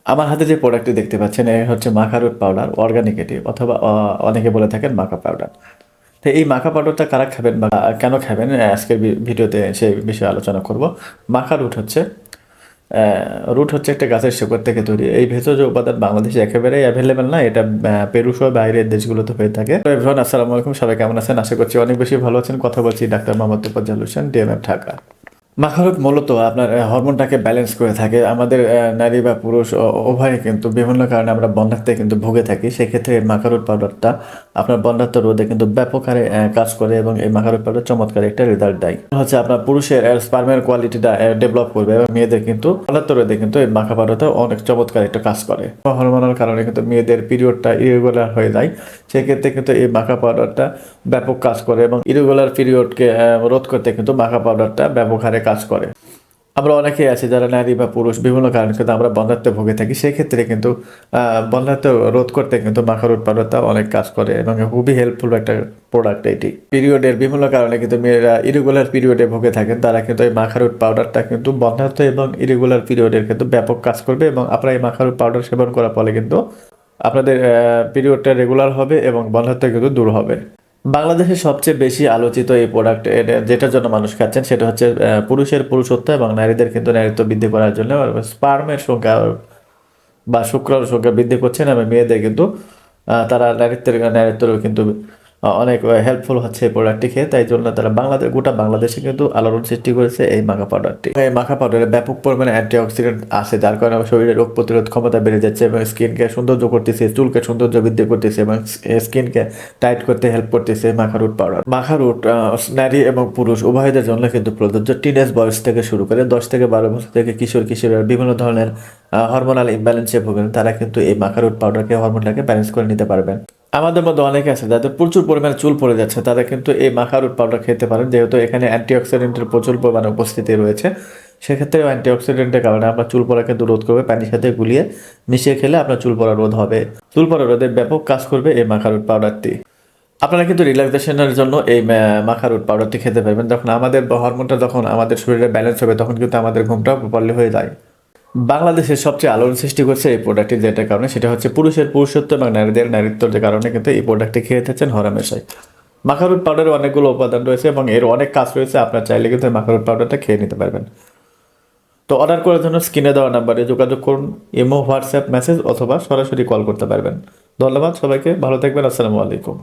আমার হাতে যে প্রোডাক্টটি দেখতে পাচ্ছেন এ হচ্ছে মাখা রুট পাউডার অর্গানিক এটি অথবা অনেকে বলে থাকেন মাখা পাউডার। তো এই মাখা পাউডারটা কারা খাবেন বা কেন খাবেন আজকের ভিডিওতে সেই বিষয়ে আলোচনা করব। মাখা রুট হচ্ছে একটা গাছের শেকড় থেকে তৈরি। এই ভেষজ উপাদান বাংলাদেশে একেবারেই অ্যাভেলেবেল না, এটা পেরু সহ বাইরের দেশগুলোতে হয়ে থাকে। তো এভরিওয়ান আসসালামু আলাইকুম, সবাই কেমন আছেন? আশা করছি অনেক বেশি ভালো আছেন। কথা বলছি ডাক্তার মোহাম্মদ তোফাজ্জল হোসেন, ডিএমএফ ঢাকা। মাখারুট মূলত আপনার হরমোনটাকে ব্যালেন্স করে থাকে। আমাদের নারী বা পুরুষ উভয়ে কিন্তু বিভিন্ন কারণে আমরা বন্ধ্যাত্বে কিন্তু ভুগে থাকি। সেক্ষেত্রে এই মাখারুট পাউডারটা আপনার বন্ধ্যাত্ব রোধে কিন্তু ব্যাপক হারে কাজ করে এবং এই মাখারুট পাউডার চমৎকার একটা রেজাল্ট দেয়। হচ্ছে আপনার পুরুষের স্পার্মের কোয়ালিটিটা ডেভেলপ করবে এবং মেয়েদের কিন্তু বন্ধ্যাত্ব রোধে কিন্তু এই মাখা পাউডারটা অনেক চমৎকার একটা কাজ করে। হরমোনাল কারণে কিন্তু মেয়েদের পিরিয়ডটা ইরেগুলার হয়ে যায়। সেক্ষেত্রে কিন্তু এই মাখা পাউডারটা ব্যাপক কাজ করে এবং ইরেগুলার পিরিয়ডকে রোধ করতে কিন্তু মাখা পাউডারটা ব্যাপক হারে কাজ করে। আমরা অনেকেই আছি যারা নারী বা পুরুষ বিভিন্ন কারণে কিন্তু আমরা বন্ধ্যাত্বে ভুগে থাকি। সেক্ষেত্রে কিন্তু বন্ধ্যাত্ব রোধ করতে কিন্তু মাখারুট পাউডারটা অনেক কাজ করে এবং খুবই হেল্পফুল একটা প্রোডাক্ট এটি। পিরিয়ডের বিভিন্ন কারণে কিন্তু মেয়েরা ইরেগুলার পিরিয়ডে ভুগে থাকেন, তারা কিন্তু এই মাখারুট পাউডারটা কিন্তু বন্ধ্যাত্ব এবং ইরেগুলার পিরিয়ডের কিন্তু ব্যাপক কাজ করবে এবং আপনারা এই মাখারুট পাউডার সেবন করার ফলে কিন্তু আপনাদের পিরিয়ডটা রেগুলার হবে এবং বন্ধ্যাত্ব কিন্তু দূর হবে। বাংলাদেশের সবচেয়ে বেশি আলোচিত এই প্রোডাক্ট যেটার জন্য মানুষ খাচ্ছেন সেটা হচ্ছে পুরুষের পুরুষত্ব এবং নারীদের কিন্তু নারীত্ব বৃদ্ধি করার জন্য স্পার্মের সংখ্যা বা শুক্রাণুর সংখ্যা বৃদ্ধি করছেন এবং মেয়েদের কিন্তু তারা নারীত্বেরও কিন্তু অনেক হেল্পফুল হচ্ছে এই প্রোডাক্টটি খেয়ে। তাই জন্য তারা গোটা বাংলাদেশে কিন্তু আলোড়ন সৃষ্টি করেছে এই মাখা পাউডারটি। এই মাখা পাউডারে ব্যাপক পরিমাণে অ্যান্টিঅক্সিডেন্ট আছে, যার কারণে শরীরের রোগ প্রতিরোধ ক্ষমতা বেড়ে যাচ্ছে এবং স্কিনকে সৌন্দর্য করতেছে, চুলকে সৌন্দর্য বৃদ্ধি করতেছে এবং স্কিনকে টাইট করতে হেল্প করতেছে মাখা রুট পাউডার। মাখা রুট নারী এবং পুরুষ উভয়দের জন্য কিন্তু প্রযোজ্য। টিনেজ বয়স থেকে শুরু করে 10 থেকে 12 বছর থেকে কিশোরের বিভিন্ন ধরনের হরমোনাল ইমব্যালেন্সে ভোগেন, তারা কিন্তু এই মাখা রুট পাউডারকে হরমোনটাকে ব্যালেন্স করে নিতে পারবেন। আমাদের মধ্যে অনেকে আছে যাদের প্রচুর পরিমাণে চুল পড়ে যাচ্ছে, তারা কিন্তু এই মাখা রুট পাউডার খেতে পারেন, যেহেতু এখানে অ্যান্টিঅক্সিডেন্টের প্রচুর পরিমাণে উপস্থিতি রয়েছে। সেক্ষেত্রে অ্যান্টিঅক্সিডেন্টের কারণে আপনার চুল পড়া কিন্তু রোধ করবে। পানির সাথে গুলিয়ে মিশিয়ে খেলে আপনার চুল পড়া রোধ হবে। চুল পড়া রোধে ব্যাপক কাজ করবে এই মাখা রুট পাউডারটি। আপনারা কিন্তু রিল্যাক্সেশনের জন্য এই মাখা রুট পাউডারটি খেতে পারবেন। যখন আমাদের হরমোনটা যখন আমাদের শরীরে ব্যালেন্স হবে তখন কিন্তু আমাদের ঘুমটা প্রপারলি হয়ে যায়। বাংলাদেশের সবচেয়ে আলোড়ন সৃষ্টি করছে এই প্রোডাক্টটি, যেটার কারণে সেটা হচ্ছে পুরুষের পুরুষত্ব এবং নারীদের নারীত্বের কারণে কিন্তু এই প্রোডাক্টটি খেয়ে থাকছেন হরহামেশাই। মাখারুট পাউডারে অনেকগুলো উপাদান রয়েছে এবং এর অনেক কাজ রয়েছে। আপনার চাইলে কিন্তু মাখারুট পাউডারটা খেয়ে নিতে পারবেন। তো অর্ডার করার জন্য স্ক্রিনে দেওয়া নাম্বারে যোগাযোগ করুন। ইমো, হোয়াটসঅ্যাপ, মেসেজ অথবা সরাসরি কল করতে পারবেন। ধন্যবাদ সবাইকে, ভালো থাকবেন। আসসালামু আলাইকুম।